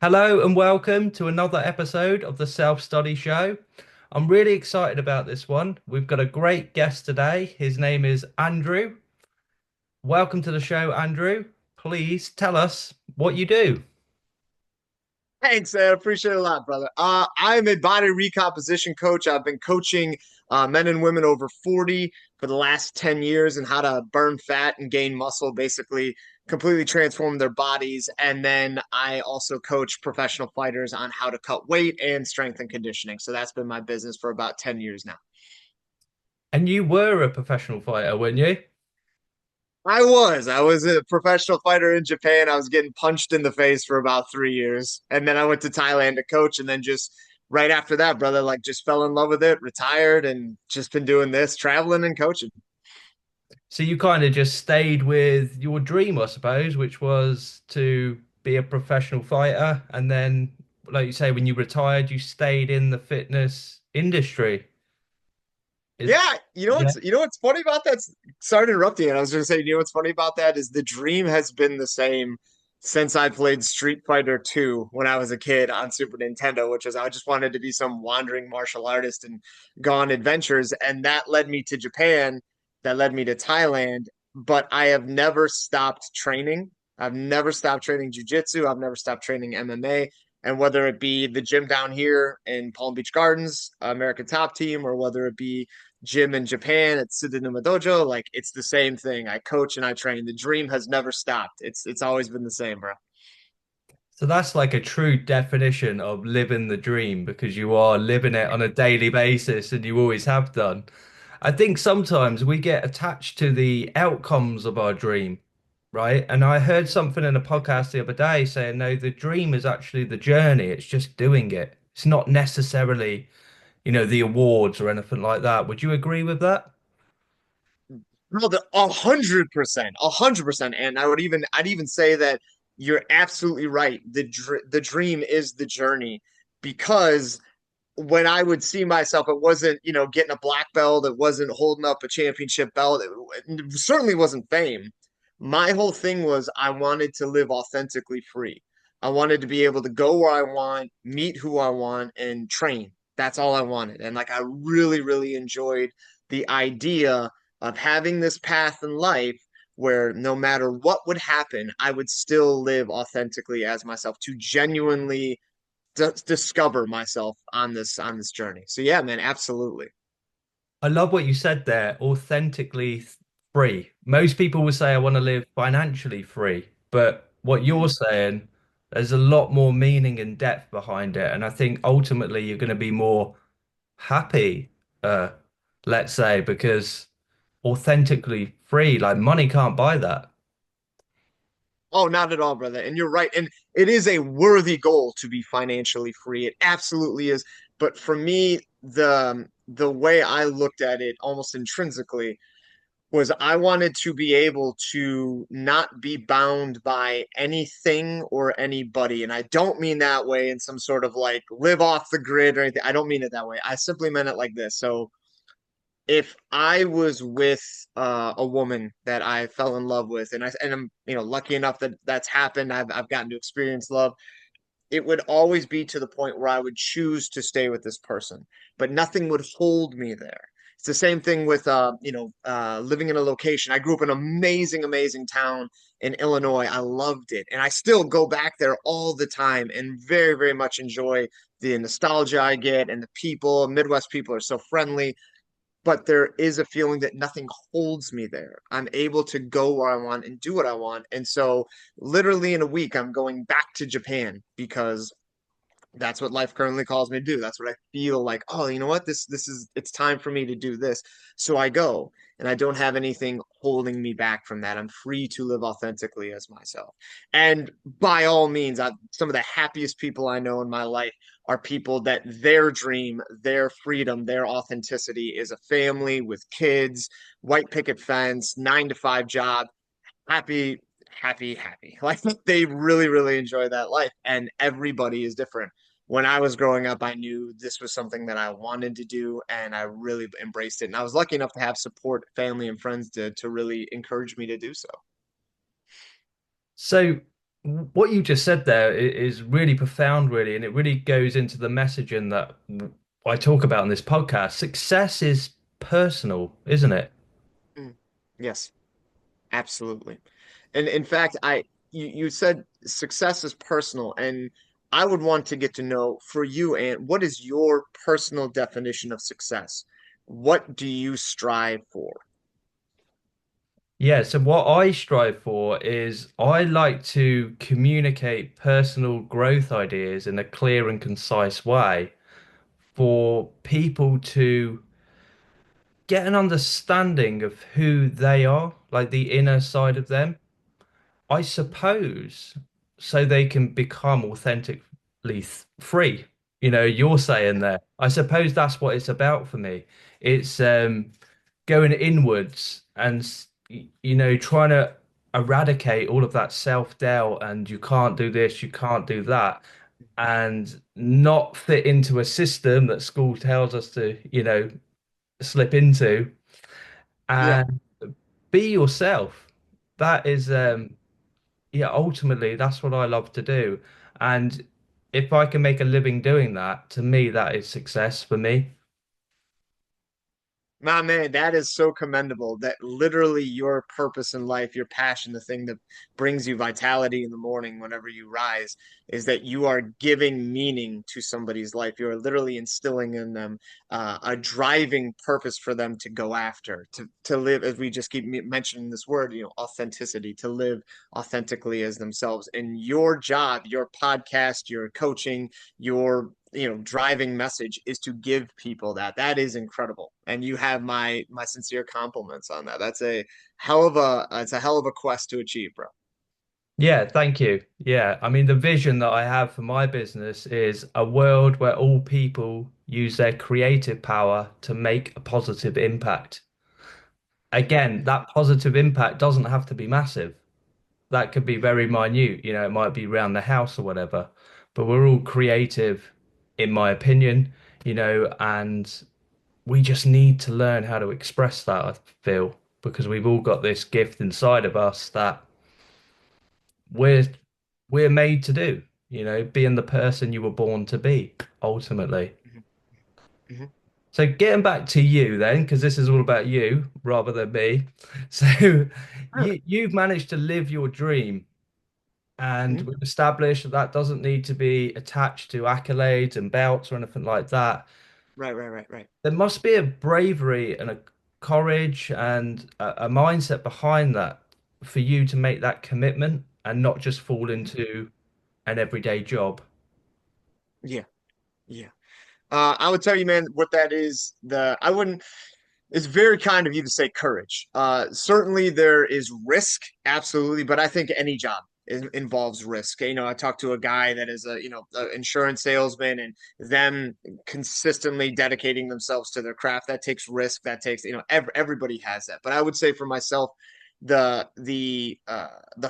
Hello and welcome to another episode of the Self Study Show. I'm really excited about this one. We've got a great guest today. His name is Andrew. Welcome to the show, Andrew. Please tell us what you do. Thanks, man. Appreciate it a lot, brother. I'm a body recomposition coach. I've been coaching men and women over 40 for the last 10 years and how to burn fat and gain muscle, basically completely transform their bodies. And then I also coach professional fighters on how to cut weight and strength and conditioning. So that's been my business for about 10 years now. And you were a professional fighter, weren't you? I was a professional fighter in Japan. I was getting punched in the face for about 3 years. And then I went to Thailand to coach. And then just right after that, brother, like just fell in love with it, retired, and just been doing this, traveling and coaching. So you kind of just stayed with your dream, I suppose, which was to be a professional fighter. And then, like you say, when you retired, you stayed in the fitness industry. Is Yeah, yeah. you know what's funny about that? Sorry to interrupt you. And I was going to say, you know what's funny about that is the dream has been the same since I played Street Fighter 2 when I was a kid on Super Nintendo, which is I just wanted to be some wandering martial artist and go on adventures. And that led me to Japan, that led me to Thailand. But I have never stopped training. I've never stopped training jujitsu. I've never stopped training MMA. And whether it be the gym down here in Palm Beach Gardens, American Top Team, or whether it be gym in Japan at Tsudanuma Dojo, like it's the same thing. I coach and I train. The dream has never stopped. It's always been the same, bro. So that's like a true definition of living the dream because you are living it on a daily basis and you always have done. I think sometimes we get attached to the outcomes of our dream, right? And I heard something in a podcast the other day saying, no, the dream is actually the journey. It's just doing it. It's not necessarily, the awards or anything like that. Would you agree with that? No, 100%, and I'd even say that you're absolutely right. The dream is the journey because when I would see myself, it wasn't, getting a black belt, it wasn't holding up a championship belt, it certainly wasn't fame. My whole thing was I wanted to live authentically free. I wanted to be able to go where I want, meet who I want, and train. That's all I wanted. And like I really, really enjoyed the idea of having this path in life where no matter what would happen, I would still live authentically as myself to genuinely discover myself on this journey. So yeah, man, absolutely. I love what you said there, authentically free. Most people will say, I want to live financially free. But what you're Mhm. saying, there's a lot more meaning and depth behind it. And I think ultimately you're going to be more happy, uh, let's say, because authentically free, like money can't buy that. Oh, not at all, brother. And you're right. And it is a worthy goal to be financially free. It absolutely is. But for me, the way I looked at it almost intrinsically was I wanted to be able to not be bound by anything or anybody. And I don't mean that way in some sort of like live off the grid or anything. I don't mean it that way. I simply meant it like this. So if I was with a woman that I fell in love with, and I'm lucky enough that that's happened, I've gotten to experience love. It would always be to the point where I would choose to stay with this person, but nothing would hold me there. It's the same thing with living in a location. I grew up in an amazing, amazing town in Illinois. I loved it, and I still go back there all the time, and very, very much enjoy the nostalgia I get and the people. Midwest people are so friendly, but there is a feeling that nothing holds me there. I'm able to go where I want and do what I want. And so, literally in a week, I'm going back to Japan because that's what life currently calls me to do. That's what I feel like, oh, you know what? This is it's time for me to do this. So I go and I don't have anything holding me back from that. I'm free to live authentically as myself. And by all means, some of the happiest people I know in my life are people that their dream, their freedom, their authenticity is a family with kids, white picket fence, 9 to 5 job, happy, happy, happy. Like they really, really enjoy that life. And everybody is different. When I was growing up, I knew this was something that I wanted to do and I really embraced it. And I was lucky enough to have support, family, and friends to really encourage me to do so. So what you just said there is really profound, really, and it really goes into the messaging that I talk about in this podcast. Success is personal, isn't it? Mm. Yes, absolutely. And in fact, you said success is personal, and I would want to get to know for you, and what is your personal definition of success? What do you strive for? Yeah, so what I strive for is I like to communicate personal growth ideas in a clear and concise way for people to get an understanding of who they are, like the inner side of them. I suppose so they can become authentically free. You know, you're saying there. I suppose that's what it's about for me. It's going inwards and trying to eradicate all of that self-doubt and you can't do this, you can't do that, and not fit into a system that school tells us to, slip into Yeah. and be yourself. That is yeah, ultimately, that's what I love to do. And if I can make a living doing that, to me, that is success for me. My man, that is so commendable that literally your purpose in life, your passion, the thing that brings you vitality in the morning whenever you rise, is that you are giving meaning to somebody's life. You are literally instilling in them a driving purpose for them to go after, to live, as we just keep mentioning this word, authenticity, to live authentically as themselves. And your job, your podcast, your coaching, your driving message is to give people that is incredible, and you have my sincere compliments on that. That's a hell of a quest to achieve, bro. Yeah, thank you. Yeah, I mean, the vision that I have for my business is a world where all people use their creative power to make a positive impact. Again, that positive impact doesn't have to be massive. That could be very minute, it might be around the house or whatever. But we're all creative, in my opinion, and we just need to learn how to express that, I feel, because we've all got this gift inside of us that we're we're made to do, being the person you were born to be, ultimately. Mhm, mhm. So getting back to you then, because this is all about you rather than me. So Sure. you've managed to live your dream, and Mhm. we've established that that doesn't need to be attached to accolades and belts or anything like that. Right, right, right, right. There must be a bravery and a courage and a mindset behind that for you to make that commitment and not just fall into an everyday job. Yeah, yeah. I would tell you, man, what that is. The I wouldn't. It's very kind of you to say courage. Certainly there is risk, absolutely, but I think any job involves risk. I talked to a guy that is a insurance salesman, and them consistently dedicating themselves to their craft. That takes risk. That takes, everybody has that. But I would say for myself, the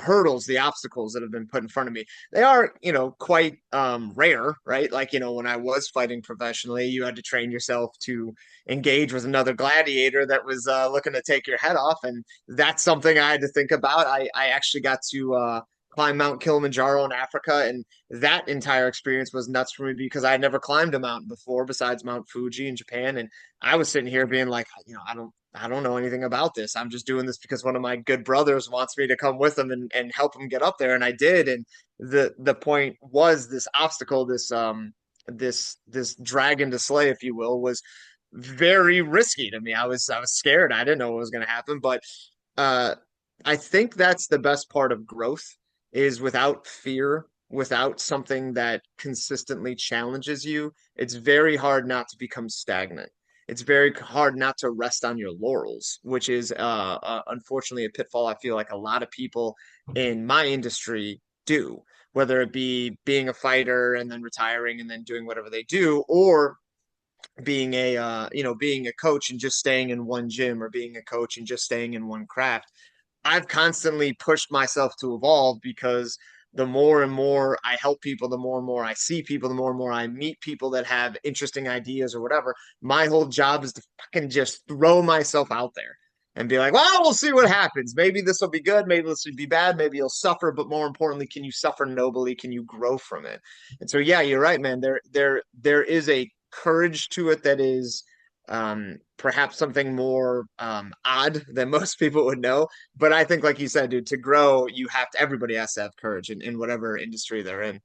hurdles, the obstacles that have been put in front of me, they are, quite rare, right? Like, when I was fighting professionally, you had to train yourself to engage with another gladiator that was looking to take your head off. And that's something I had to think about. I actually got to climb Mount Kilimanjaro in Africa. And that entire experience was nuts for me because I had never climbed a mountain before besides Mount Fuji in Japan. And I was sitting here being like, I don't know anything about this. I'm just doing this because one of my good brothers wants me to come with him and help him get up there. And I did. And the point was this obstacle, this dragon to slay, if you will, was very risky to me. I was scared. I didn't know what was going to happen, but uh, I think that's the best part of growth is without fear, without something that consistently challenges you. It's very hard not to become stagnant. It's very hard not to rest on your laurels, which is unfortunately a pitfall I feel like a lot of people in my industry do, whether it be being a fighter and then retiring and then doing whatever they do, or being a coach and just staying in one gym, or being a coach and just staying in one craft. I've constantly pushed myself to evolve because the more and more I help people, the more and more I see people, the more and more I meet people that have interesting ideas or whatever. My whole job is to fucking just throw myself out there and be like, well, we'll see what happens. Maybe this will be good. Maybe this will be bad. Maybe you'll suffer. But more importantly, can you suffer nobly? Can you grow from it? And so, yeah, you're right, man. There is a courage to it that is perhaps something more odd than most people would know. But I think, like you said, dude, to grow, you have to, everybody has to have courage in whatever industry they're in.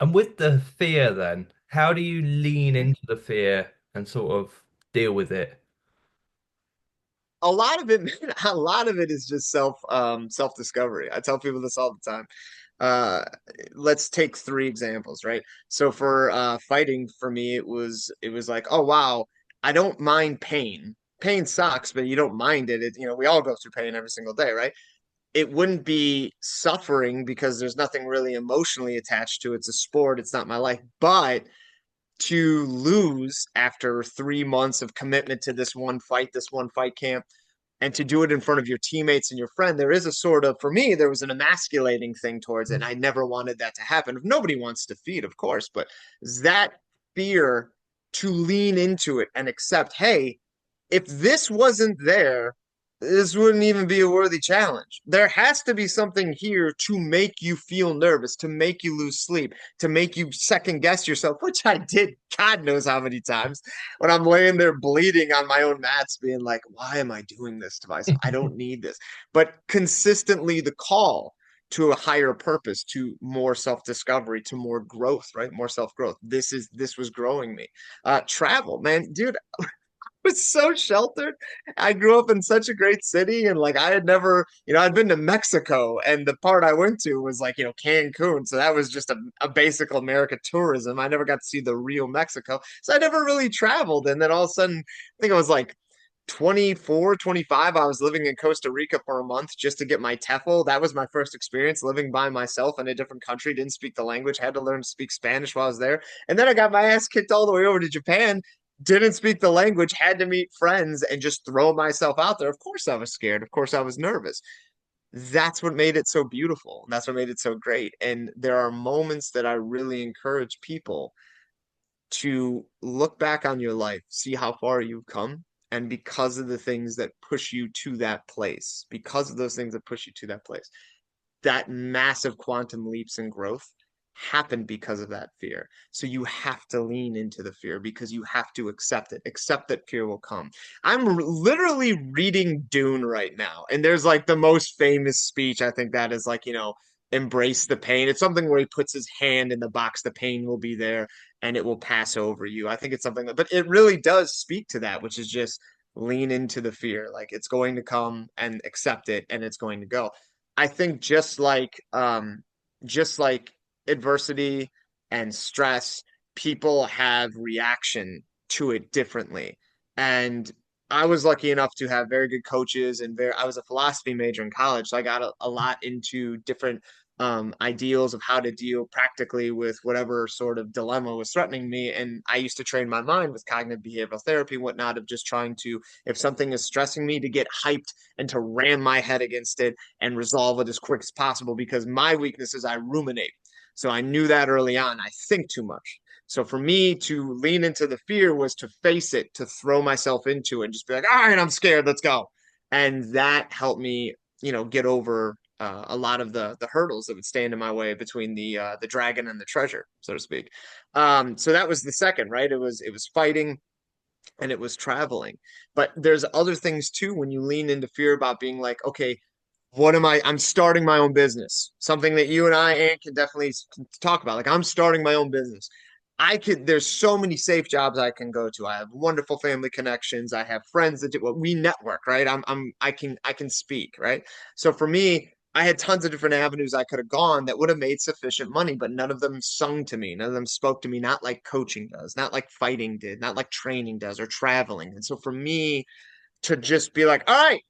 And with the fear, then, how do you lean into the fear and sort of deal with it? A lot of it, a lot of it is just self discovery. I tell people this all the time. Uh, let's take three examples, right? So for fighting, for me, it was like, oh wow, I don't mind pain. Pain sucks, but you don't mind it. We all go through pain every single day, right? It wouldn't be suffering because there's nothing really emotionally attached to it. It's a sport. It's not my life, but to lose after 3 months of commitment to this one fight camp, and to do it in front of your teammates and your friend, there is a sort of, for me, there was an emasculating thing towards it. And I never wanted that to happen. Nobody wants defeat, of course, but that fear to lean into it and accept, hey, if this wasn't there, this wouldn't even be a worthy challenge. There has to be something here to make you feel nervous, to make you lose sleep, to make you second guess yourself, which I did God knows how many times when I'm laying there bleeding on my own mats, being like, why am I doing this to myself? I don't need this. But consistently, the call to a higher purpose, to more self-discovery, to more growth, right? More self-growth. This was growing me. Travel, man, dude, was so sheltered. I grew up in such a great city, and like I had never, I'd been to Mexico, and the part I went to was like, Cancun. So that was just a basic America tourism. I never got to see the real Mexico. So I never really traveled. And then all of a sudden, I think I was like 24, 25. I was living in Costa Rica for a month just to get my TEFL. That was my first experience living by myself in a different country, didn't speak the language, had to learn to speak Spanish while I was there. And then I got my ass kicked all the way over to Japan, didn't speak the language, had to meet friends and just throw myself out there. Of course I was scared. Of course I was nervous. That's what made it so beautiful. That's what made it so great. And there are moments that I really encourage people to look back on your life, see how far you've come. And because of the things that push you to that place, because of those things that push you to that place, that massive quantum leaps in growth happened because of that fear. So you have to lean into the fear because you have to accept it. Accept that fear will come. Literally reading Dune right now, and there's like the most famous speech. I think that is like, embrace the pain. It's something where he puts his hand in the box, the pain will be there and it will pass over you. I think it's something that, but it really does speak to that, which is just lean into the fear. Like it's going to come and accept it and it's going to go. I think just like adversity and stress, people have reaction to it differently. And I was lucky enough to have very good coaches and I was a philosophy major in college, so I got a lot into different ideals of how to deal practically with whatever sort of dilemma was threatening me. And I used to train my mind with cognitive behavioral therapy and whatnot, of just trying to, if something is stressing me, to get hyped and to ram my head against it and resolve it as quick as possible, because my weakness is I ruminate. So I knew that early on. I think too much. So for me to lean into the fear was to face it, to throw myself into it, and just be like, all right, I'm scared, let's go. And that helped me, get over a lot of the hurdles that would stand in my way between the dragon and the treasure, so to speak. So that was the second, right? It was fighting and it was traveling. But there's other things too when you lean into fear about being like, okay, I'm starting my own business. Something that you and I, Ant, can definitely talk about. Like I'm starting my own business. There's so many safe jobs I can go to. I have wonderful family connections. I have friends that do, well, we network, right? I can speak, right? So for me, I had tons of different avenues I could have gone that would have made sufficient money, but none of them sung to me. None of them spoke to me, not like coaching does, not like fighting did, not like training does or traveling. And so for me to just be like, all right,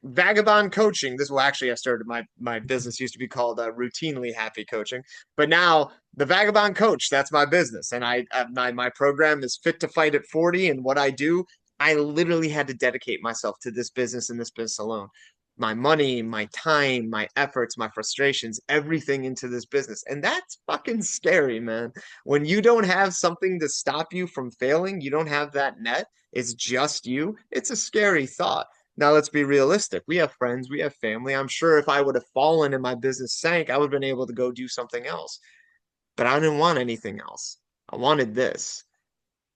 vagabond coaching. This, well, actually, I started my business used to be called routinely happy coaching, but now the vagabond coach, that's my business. And my program is fit to fight at 40. And what I do, I literally had to dedicate myself to this business and this business alone. My money, my time, my efforts, my frustrations, everything into this business. And that's fucking scary, man. When you don't have something to stop you from failing, you don't have that net, it's just you. It's a scary thought. Now let's be realistic. We have friends, we have family. I'm sure if I would have fallen and my business sank, I would have been able to go do something else. But I didn't want anything else. I wanted this.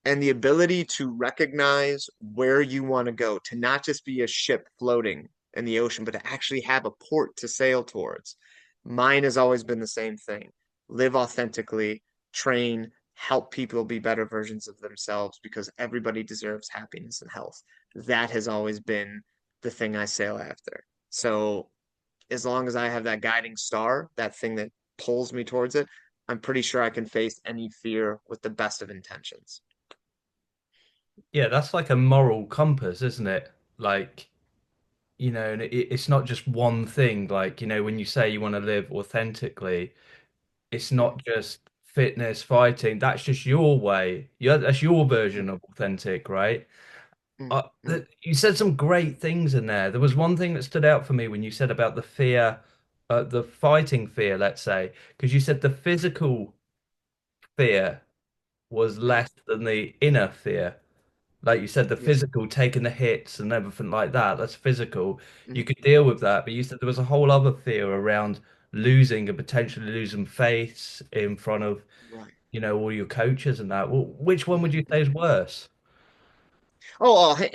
And the ability to recognize where you want to go, to not just be a ship floating in the ocean, but to actually have a port to sail towards. Mine has always been the same thing. Live authentically, train, help people be better versions of themselves because everybody deserves happiness and health. That has always been the thing I sail after. So as long as I have that guiding star, that thing that pulls me towards it, I'm pretty sure I can face any fear with the best of intentions. Yeah, that's like a moral compass, isn't it? Like, and it's not just one thing. Like, when you say you want to live authentically, it's Mm, not just fitness, fighting. That's just your way. That's your mm, version of authentic, right? mm, mm. You said some great things in there. There was one thing that stood out for me when you said about the fear, the fighting fear, let's say, because you said the physical fear was Mm, less than the inner fear. Like you said, the yes. physical, taking the hits and everything like that, that's physical. You Mm, could deal with mm, that, but you said there was a whole other fear around losing and potentially losing face in front of, right. all your coaches and that. Well, which one would Mm, you say is mm. worse?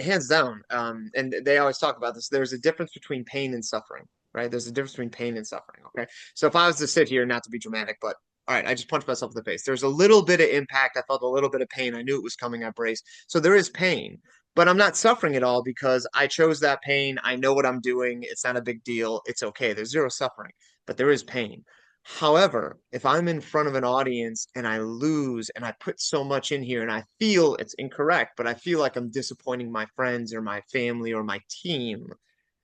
Hands down. And they always talk about this. There's a difference between pain and suffering, right? There's a difference between pain and suffering. Okay. So if I was to sit here, not to be dramatic, but all right, I just punched myself in the face. There's a little bit of impact. I felt a little bit of pain. I knew it was coming. I braced. So there is pain, but I'm not suffering at all because I chose that pain. I know what I'm doing. It's not a big deal. It's okay. There's zero suffering, but there is pain. However, if I'm in front of an audience and I lose and I put so much in here and I feel it's incorrect, but I feel like I'm disappointing my friends or my family or my team,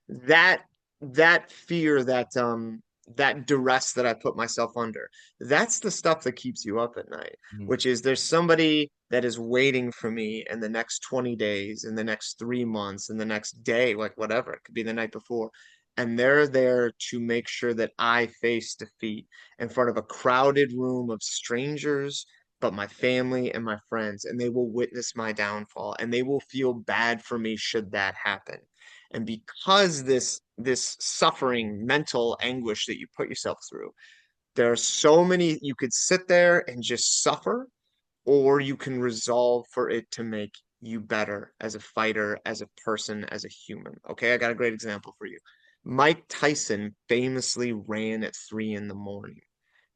that that fear, that duress that I put myself under, that's the stuff that keeps you up at night, Mm. which is there's somebody that is waiting for me in the next 20 days, in the next 3 months, in the next day, like whatever, it could be the night before. And they're there to make sure that I face defeat in front of a crowded room of strangers, but my family and my friends, and they will witness my downfall and they will feel bad for me should that happen. And because this suffering, mental anguish that you put yourself through, there are so many you could sit there and just suffer, or you can resolve for it to make you better as a fighter, as a person, as a human. Okay, I got a great example for you. Mike Tyson famously ran at 3 in the morning.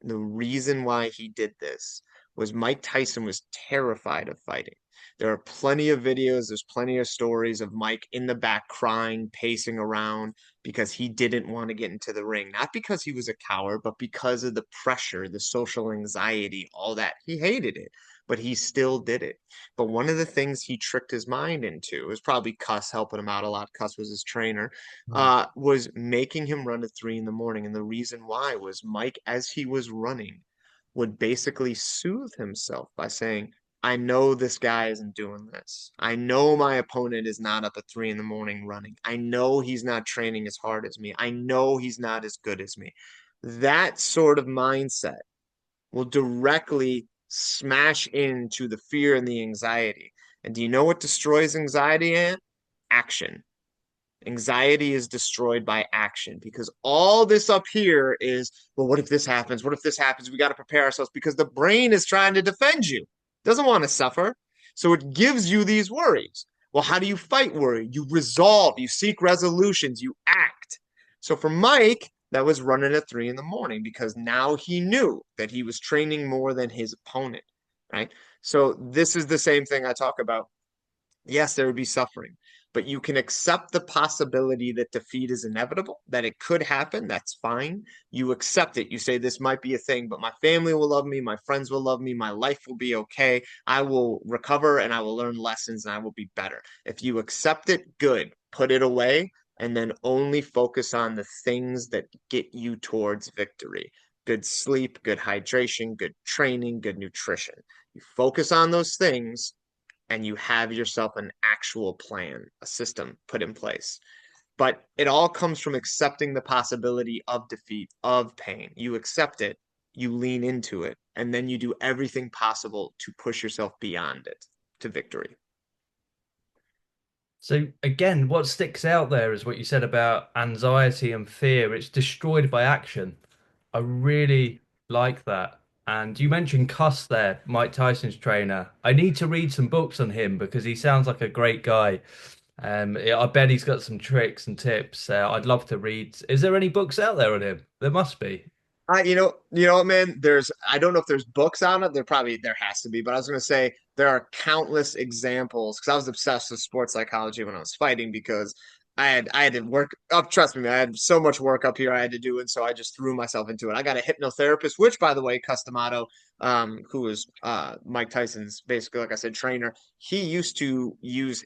The reason why he did this was Mike Tyson was terrified of fighting. There are plenty of videos, there's plenty of stories of Mike in the back crying, pacing around because he didn't want to get into the ring. Not because he was a coward, but because of the pressure, the social anxiety, all that. He hated it, but he still did it. But one of the things he tricked his mind into, it was probably Cuss helping him out a lot. Cuss was his trainer, Mm. was making him run at 3 in the morning. And the reason why was Mike, as he was running, would basically soothe himself by saying, I know this guy isn't doing this. I know my opponent is not up at 3 in the morning running. I know he's not training as hard as me. I know he's not as good as me. That sort of mindset will directly smash into the fear and the anxiety. And do you know what destroys anxiety, Ant? Action. Anxiety is destroyed by action because all this up here is, well, what if this happens? What if this happens? We got to prepare ourselves because the brain is trying to defend you, doesn't want to suffer. So it gives you these worries. Well, how do you fight worry? You resolve, you seek resolutions, you act. So for Mike, that was running at 3 in the morning because now he knew that he was training more than his opponent, right? So this is the same thing I talk about. Yes, there would be suffering, but you can accept the possibility that defeat is inevitable, that it could happen. That's fine. You accept it. You say, this might be a thing, but my family will love me. My friends will love me. My life will be okay. I will recover and I will learn lessons and I will be better. If you accept it, good. Put it away and then only focus on the things that get you towards victory. Good sleep, good hydration, good training, good nutrition. You focus on those things and you have yourself an actual plan, a system put in place. But it all comes from accepting the possibility of defeat, of pain. You accept it, you lean into it, and then you do everything possible to push yourself beyond it to victory. So again, what sticks out there is what you said about anxiety and fear. It's destroyed by action. I really like that. And you mentioned Cuss there, Mike Tyson's trainer. I need to read some books on him because he sounds like a great guy. Yeah, I bet he's got some tricks and tips. I'd love to read. Is there any books out there on him? There must be. You know what, man? I don't know if there's books on it. There has to be, but I was gonna say there are countless examples because I was obsessed with sports psychology when I was fighting because I had to work up. Trust me, man, I had so much work up here I had to do, and so I just threw myself into it. I got a hypnotherapist, which, by the way, Customato, who was Mike Tyson's basically, like I said, trainer. He used to use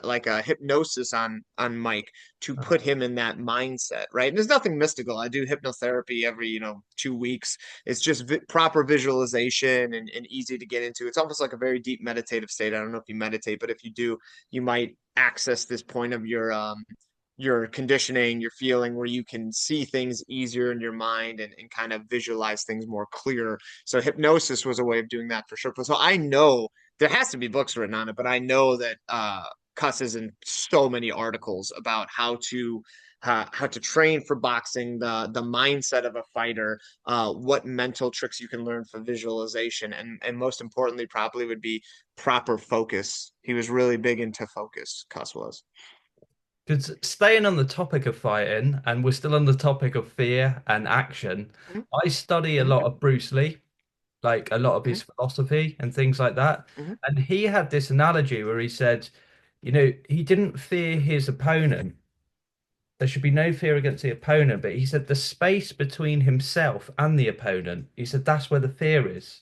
like a hypnosis on Mike to put him in that mindset, right? And there's nothing mystical. I do hypnotherapy every, 2 weeks. It's just proper visualization and easy to get into. It's almost like a very deep meditative state. I don't know if you meditate, but if you do, you might access this point of your conditioning, your feeling where you can see things easier in your mind and kind of visualize things more clear. So hypnosis was a way of doing that for sure. So I know there has to be books written on it, but I know that cusses in so many articles about how to train for boxing, the mindset of a fighter, what mental tricks you can learn for visualization, and most importantly, probably would be proper focus. He was really big into focus. Cuss was. Because staying on the topic of fighting, and we're still on the topic of fear and action, Mhm, I study a mhm, lot of Bruce Lee, like a lot of mhm, his philosophy and things like that. mhm, And he had this analogy where he said, he didn't fear his opponent. There should be no fear against the opponent, but he said the space between himself and the opponent, he said that's where the fear is.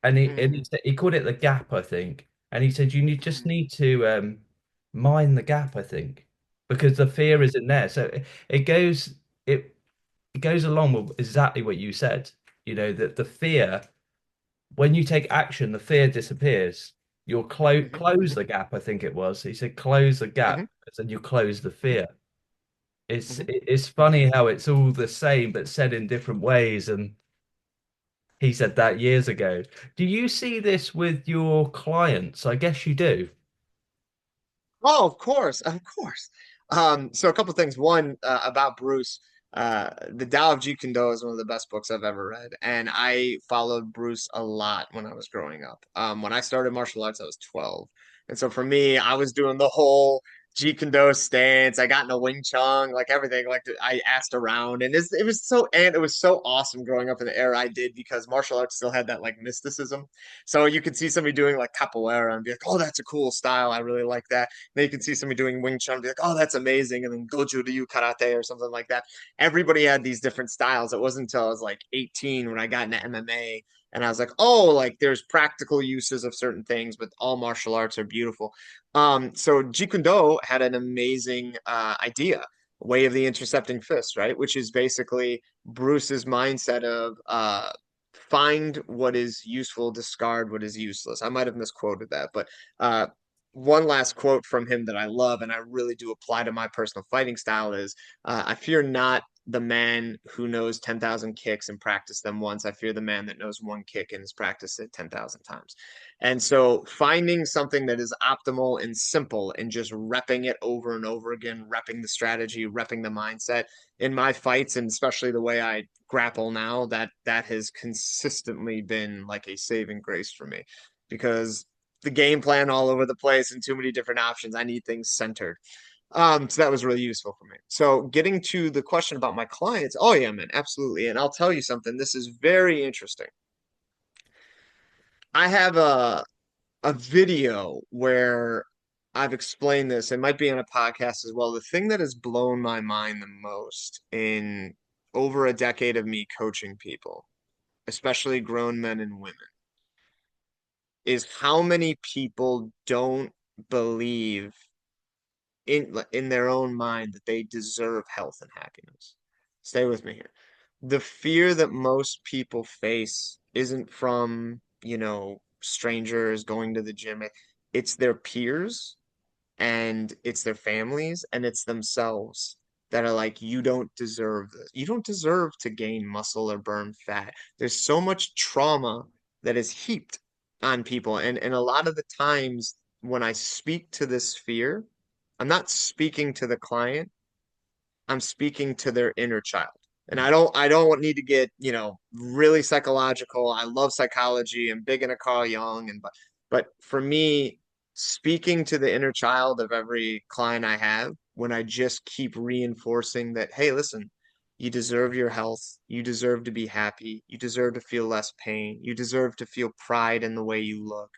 And mhm, he called it the gap, I think. And he said just mhm, need to mind the gap, I think, because the fear is in there. So it goes it it goes along with exactly what you said. That the fear, when you take action, the fear disappears. You'll mhm, close mhm, the gap, I think it was. He said close the gap, mhm, and you close the mhm, fear. It's mhm. it's funny how it's all the same but said in different ways, and he said that years ago. Do you see this with your clients? I guess you do. Oh, of course, of course. So a couple things. One, about Bruce. The Tao of Jeet Kune Do is one of the best books I've ever read, and I followed Bruce a lot when I was growing up. When I started martial arts, I was 12, and so for me, I was doing the whole Jeet Kune Do stance. I got into Wing Chun, like everything. Like I asked around, and it was so awesome growing up in the era I did because martial arts still had that like mysticism. So you could see somebody doing like capoeira and be like, "Oh, that's a cool style. I really like that." Then you can see somebody doing Wing Chun and be like, oh, that's amazing. And then Goju Ryu Karate or something like that. Everybody had these different styles. It wasn't until I was like 18 when I got into MMA and I was like, oh, like there's practical uses of certain things, but all martial arts are beautiful. So Jeet Kune Do had an amazing idea, way of the intercepting fist, right? Which is basically Bruce's mindset of find what is useful, discard what is useless. I might have misquoted that, but uh, one last quote from him that I love and I really do apply to my personal fighting style is I fear not the man who knows 10,000 kicks and practiced them once. I fear the man that knows one kick and has practiced it 10,000 times. And so finding something that is optimal and simple and just repping it over and over again, repping the strategy, repping the mindset in my fights, and especially the way I grapple now, that has consistently been like a saving grace for me because the game plan all over the place and too many different options. I need things centered. So that was really useful for me. So getting to the question about my clients, oh yeah, man, absolutely. And I'll tell you something. This is very interesting. I have a video where I've explained this. It might be on a podcast as well. The thing that has blown my mind the most in over a decade of me coaching people, especially grown men and women, is how many people don't believe in their own mind that they deserve health and happiness. Stay with me here. The fear that most people face isn't from, strangers going to the gym. It's their peers and it's their families and it's themselves that are like, you don't deserve this. You don't deserve to gain muscle or burn fat. There's so much trauma that is heaped on people. And a lot of the times when I speak to this fear, I'm not speaking to the client. I'm speaking to their inner child. And I don't need to get, really psychological. I love psychology. I'm big into Carl Jung but for me, speaking to the inner child of every client I have, when I just keep reinforcing that, hey, listen, you deserve your health, you deserve to be happy, you deserve to feel less pain, you deserve to feel pride in the way you look.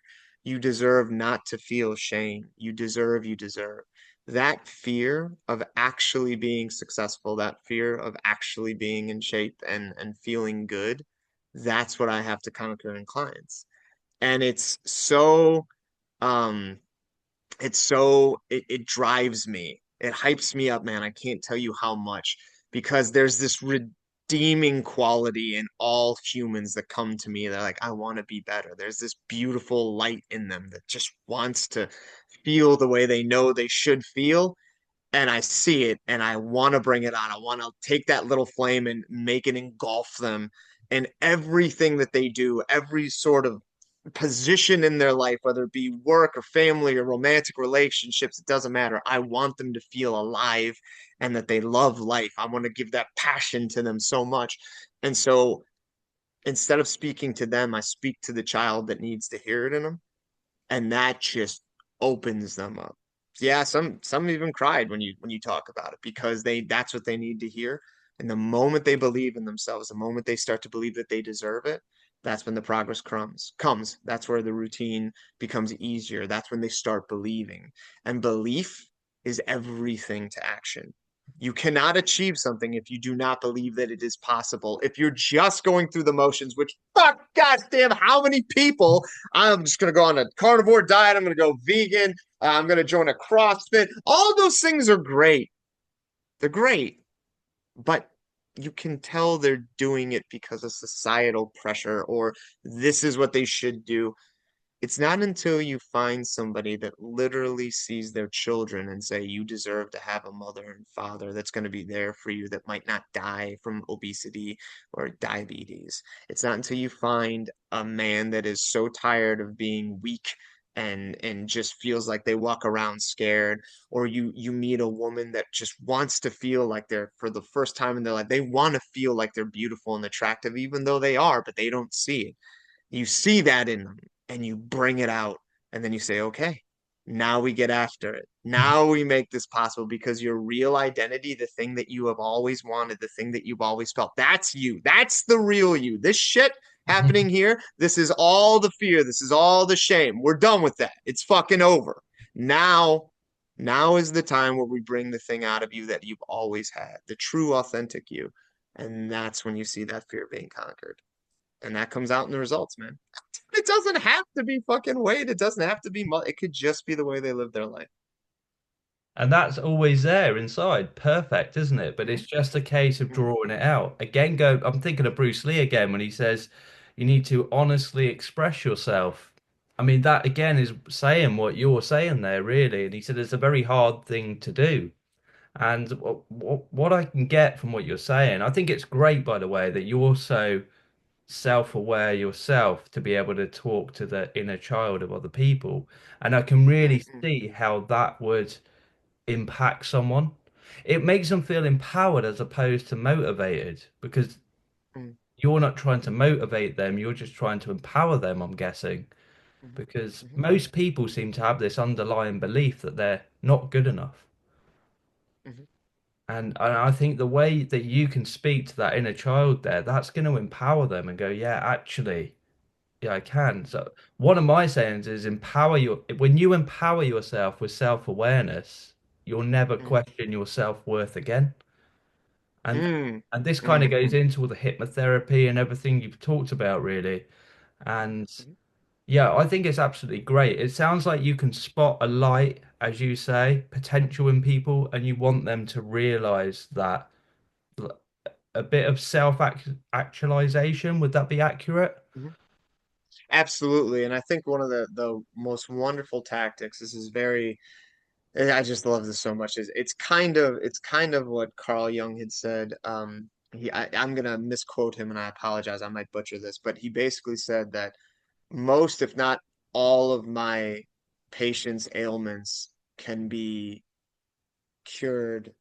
You deserve not to feel shame. You deserve that fear of actually being successful, that fear of actually being in shape and feeling good, that's what I have to conquer in clients. And um it drives me. It hypes me up, man. I can't tell you how much because there's this redeeming quality in all humans that come to me. They're like, I want to be better. There's this beautiful light in them that just wants to feel the way they know they should feel, and I see it and I want to bring it on. I want to take that little flame and make it engulf them. And everything that they do, every sort of position in their life, whether it be work or family or romantic relationships, it doesn't matter. I want them to feel alive and that they love life. I want to give that passion to them so much. And so instead of speaking to them, I speak to the child that needs to hear it in them, and that just opens them up. Yeah, some even cried when you talk about it because that's what they need to hear. And the moment they believe in themselves, the moment they start to believe that they deserve it, that's when the progress comes. That's where the routine becomes easier. That's when they start believing. And belief is everything to action. You cannot achieve something if you do not believe that it is possible. If you're just going through the motions, which fuck, goddamn, how many people I'm just going to go on a carnivore diet. I'm going to go vegan. I'm going to join a CrossFit. All those things are great. They're great. But you can tell they're doing it because of societal pressure or this is what they should do. It's not until you find somebody that literally sees their children and say, you deserve to have a mother and father that's going to be there for you that might not die from obesity or diabetes. It's not until you find a man that is so tired of being weak and just feels like they walk around scared, or you meet a woman that just wants to feel like they're for the first time in their life, they want to feel like they're beautiful and attractive even though they are, but they don't see it. You see that in them and you bring it out, and then you say, okay, now we get after it. Now we make this possible because your real identity, the thing that you have always wanted, the thing that you've always felt, that's you. That's the real you. This shit happening here, this is all the fear. This is all the shame. We're done with that. It's fucking over. Now, now is the time where we bring the thing out of you that you've always had, the true, authentic you. And that's when you see that fear being conquered. And that comes out in the results, man. It doesn't have to be fucking weight. It doesn't have to be it could just be the way they live their life. And that's always there inside. Perfect, isn't it? But it's Mhm, just a case of mhm, drawing it out. Again, I'm thinking of Bruce Lee again when he says you need to honestly express yourself. I mean, that again is saying what you're saying there, really. And he said it's a very hard thing to do. And what I can get from what you're saying, I think it's great, by the way, that you're so self-aware yourself to be able to talk to the inner child of other people. And I can really mhm, see how that would impact someone. It makes them feel empowered as opposed to motivated because mhm, you're not trying to motivate them, you're just trying to empower them, I'm guessing. mhm, Because mhm, most people seem to have this underlying belief that they're not good enough. mhm, And I think the way that you can speak to that inner child there, that's going to empower them and go, yeah, actually, yeah, I can. So one of my sayings is when you empower yourself with self-awareness, you'll never mhm, question your self-worth again. And mhm, and this kind of mhm, goes into all the hypnotherapy and everything you've talked about, really. mhm, And mhm, yeah, I think it's absolutely great. It sounds like you can spot a light, as you say, potential in people, and you want them to realize that a bit of self-actualization, would that be accurate? mhm. Absolutely. And I think one of the most wonderful tactics, this is very, I just love this so much, is it's kind of what Carl Jung had said. I'm gonna misquote him and I apologize, I might butcher this, but he basically said that most, if not all of my patients' ailments can be cured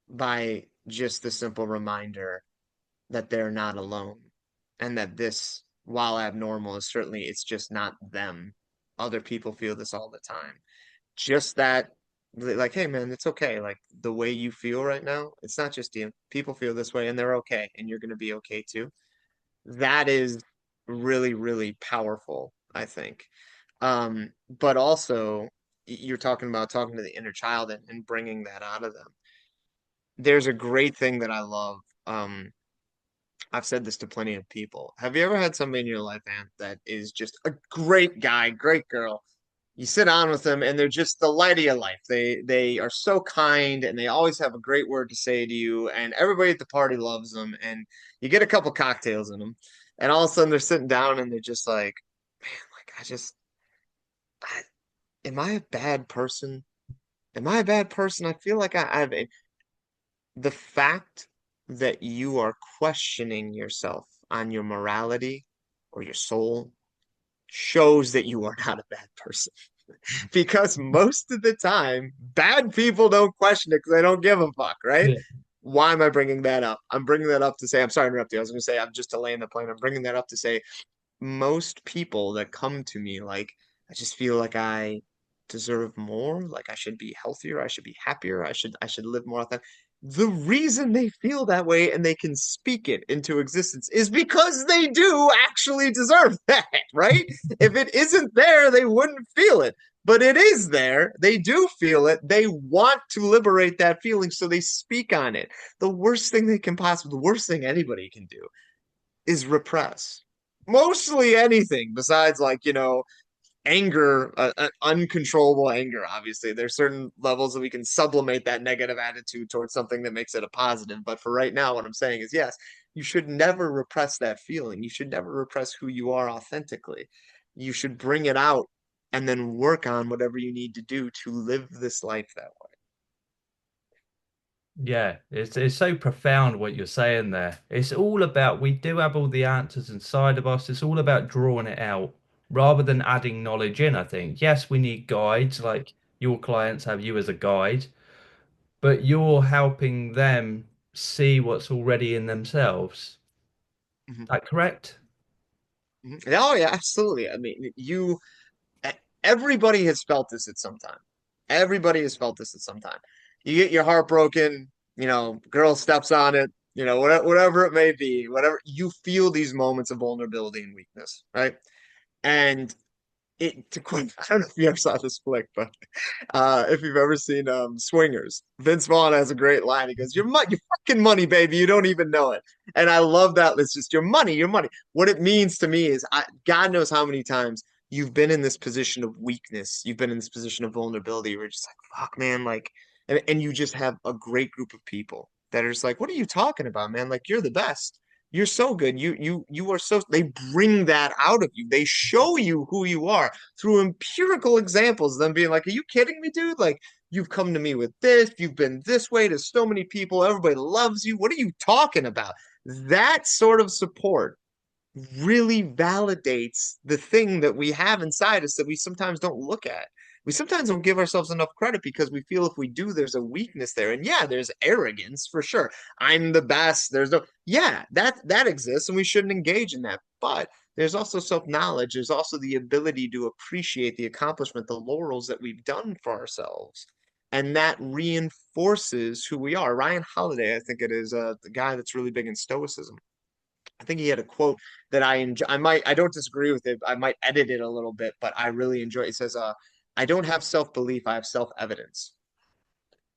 by just the simple reminder that they're not alone and that this, while abnormal, is certainly it's just not them. Other people feel this all the time. Just that, like, hey man, it's okay. Like the way you feel right now, it's not just you. People feel this way and they're okay, and you're gonna be okay too. That is really, really powerful, I think. But also you're talking about talking to the inner child and bringing that out of them. There's a great thing that I love. I've said this to plenty of people. Have you ever had somebody in your life, Ant, that is just a great guy, great girl? You sit on with them and they're just the light of your life. They are so kind and they always have a great word to say to you, and everybody at the party loves them. And you get a couple cocktails in them, and all of a sudden they're sitting down and they're just like, man, like I, am I a bad person? Am I a bad person? I feel like I've the fact that you are questioning yourself on your morality or your soul shows that you are not a bad person. Because most of the time, bad people don't question it because they don't give a fuck, right? Yeah. Why am I bringing that up? I'm bringing that up to say, I'm sorry to interrupt you. I was going to say, I'm just delaying the plane. I'm bringing that up to say, most people that come to me, like, I just feel like I deserve more, like I should be healthier, I should be happier, I should live more authentic. The reason they feel that way and they can speak it into existence is because they do actually deserve that, right? If it isn't there, they wouldn't feel it. But it is there. They do feel it. They want to liberate that feeling, so they speak on it. The worst thing they can possibly, the worst thing anybody can do is repress mostly anything besides, like, anger, uncontrollable anger. Obviously there's certain levels that we can sublimate that negative attitude towards something that makes it a positive, but for right now what I'm saying is, yes, you should never repress that feeling. You should never repress who you are authentically. You should bring it out and then work on whatever you need to do to live this life that way. Yeah, it's so profound what you're saying there. It's all about we do have all the answers inside of us. It's all about drawing it out rather than adding knowledge in, I think. Yes, we need guides, like your clients have you as a guide, but you're helping them see what's already in themselves. Mhm. That correct? Mhm. Oh yeah, absolutely. I mean, everybody has felt this at some time. Everybody has felt this at some time. You get your heart broken, girl steps on it, whatever it may be, whatever you feel, these moments of vulnerability and weakness, right? And it to quote, I don't know if you ever saw this flick, but if you've ever seen Swingers, Vince Vaughn has a great line. He goes, your fucking money, baby, you don't even know it." And I love that. It's just your money, your money. What it means to me is, God knows how many times you've been in this position of weakness, you've been in this position of vulnerability, where you're just like, fuck, man, like, and you just have a great group of people that are just like, what are you talking about, man? Like, you're the best. You're so good. You are so. They bring that out of you. They show you who you are through empirical examples of them being like, are you kidding me, dude? Like, you've come to me with this, you've been this way to so many people, everybody loves you. What are you talking about? That sort of support really validates the thing that we have inside us that we sometimes don't look at. We sometimes don't give ourselves enough credit because we feel if we do, there's a weakness there. And yeah, there's arrogance for sure. I'm the best. There's no, yeah, that exists, and we shouldn't engage in that. But there's also self-knowledge. There's also the ability to appreciate the accomplishment, the laurels that we've done for ourselves. And that reinforces who we are. Ryan Holiday, I think it is, the guy that's really big in Stoicism. I think he had a quote that I enjoy. I don't disagree with it. I might edit it a little bit, but I really enjoy it. It says, I don't have self-belief, I have self-evidence.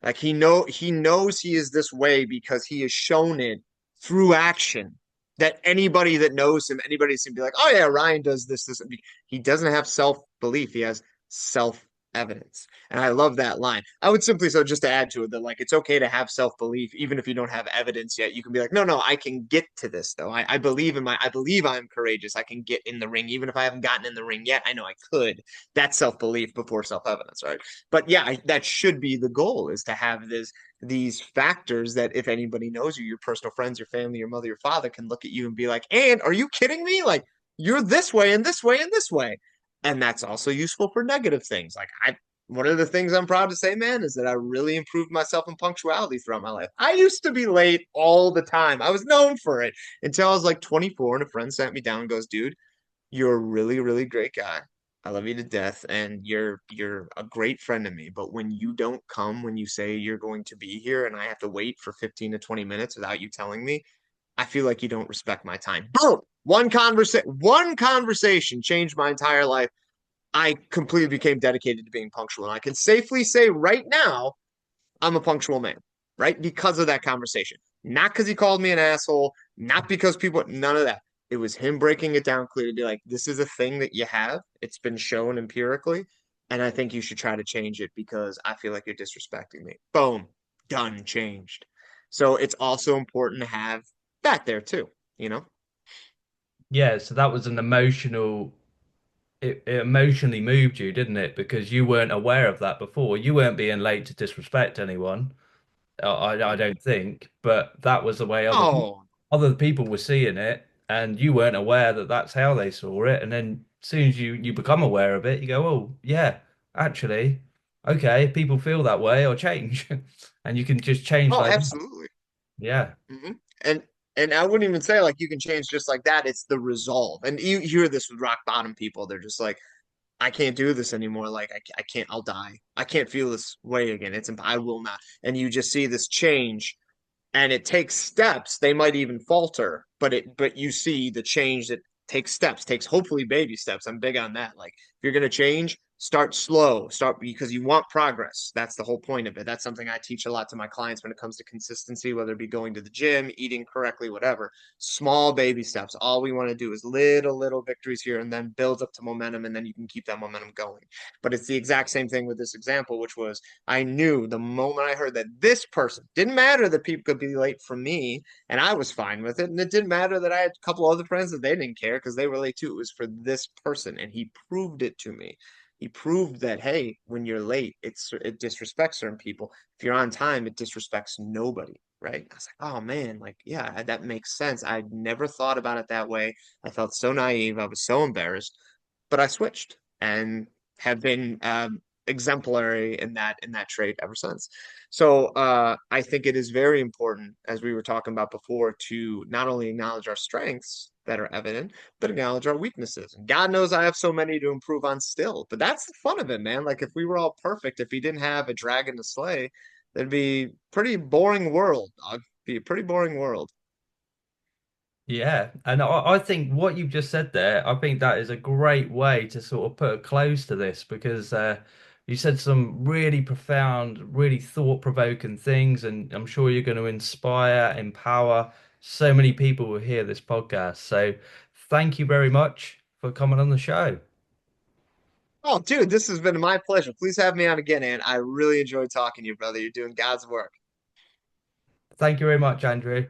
Like he knows he is this way because he has shown it through action. That anybody that knows him, anybody can be like, oh yeah, Ryan does this, this. He doesn't have self-belief. He has self evidence. And I love that line. I would simply, so just to add to it, that like it's okay to have self-belief even if you don't have evidence yet. You can be like, no, no, I can get to this though. I believe I believe I'm courageous. I can get in the ring. Even if I haven't gotten in the ring yet, I know I could. That's self-belief before self-evidence, right? But yeah, that should be the goal, is to have these factors that if anybody knows you, your personal friends, your family, your mother, your father, can look at you and be like, and are you kidding me? Like, you're this way and this way and this way. And that's also useful for negative things. One of the things I'm proud to say, man, is that I really improved myself in punctuality throughout my life. I used to be late all the time. I was known for it until I was like 24, and a friend sat me down and goes, "Dude, you're a really, really great guy. I love you to death, and you're a great friend to me. But when you don't come when you say you're going to be here, and I have to wait for 15 to 20 minutes without you telling me, I feel like you don't respect my time." Boom! One conversation changed my entire life. I completely became dedicated to being punctual. And I can safely say right now, I'm a punctual man, right? Because of that conversation. Not because he called me an asshole, not because people, none of that. It was him breaking it down clear to be like, this is a thing that you have. It's been shown empirically. And I think you should try to change it because I feel like you're disrespecting me. Boom, done, changed. So it's also important to have that there too, you know? Yeah, so that was an it emotionally moved you, didn't it? Because you weren't aware of that before. You weren't being late to disrespect anyone. I don't think, but that was the way Oh, other people were seeing it, and you weren't aware that that's how they saw it. And then as soon as you become aware of it, you go, "Oh, yeah, actually, okay, people feel that way or change," and you can just change oh, like that. absolutely. Yeah, Hmm. And and I wouldn't even say like you can change just like that. It's the resolve. And you hear this with rock bottom people. They're just like, I can't do this anymore. I can't. I'll die. I can't feel this way again. I will not. And you just see this change and it takes steps. They might even falter, but you see the change that takes steps, takes hopefully baby steps. I'm big on that. Like if you're gonna change, start slow, start because you want progress. That's the whole point of it. That's something I teach a lot to my clients when it comes to consistency, whether it be going to the gym, eating correctly, whatever. Small baby steps. All we want to do is little victories here and then build up to momentum, and then you can keep that momentum going. But it's the exact same thing with this example, which was I knew the moment I heard that this person didn't matter that people could be late for me, and I was fine with it. And it didn't matter that I had a couple other friends that they didn't care because they were late too. It was for this person, and he proved it to me. He proved that hey, when you're late, it disrespects certain people. If you're on time, it disrespects nobody. Right? I was like, oh man, like yeah, that makes sense. I'd never thought about it that way. I felt so naive. I was so embarrassed, but I switched and have been exemplary in that trait ever since. So I think it is very important, as we were talking about before, to not only acknowledge our strengths that are evident, but acknowledge our weaknesses. And God knows I have so many to improve on still, but that's the fun of it, man. Like if we were all perfect, if we didn't have a dragon to slay, that'd be pretty boring world, dog. Be a pretty boring world. yeah, and I think what you've just said there, I think that is a great way to sort of put a close to this because you said some really profound, really thought-provoking things, and I'm sure you're going to inspire, empower so many people who hear this podcast. So, thank you very much for coming on the show. Oh, dude, this has been my pleasure. Please have me on again, and I really enjoyed talking to you, brother. You're doing God's work. Thank you very much, Andrew.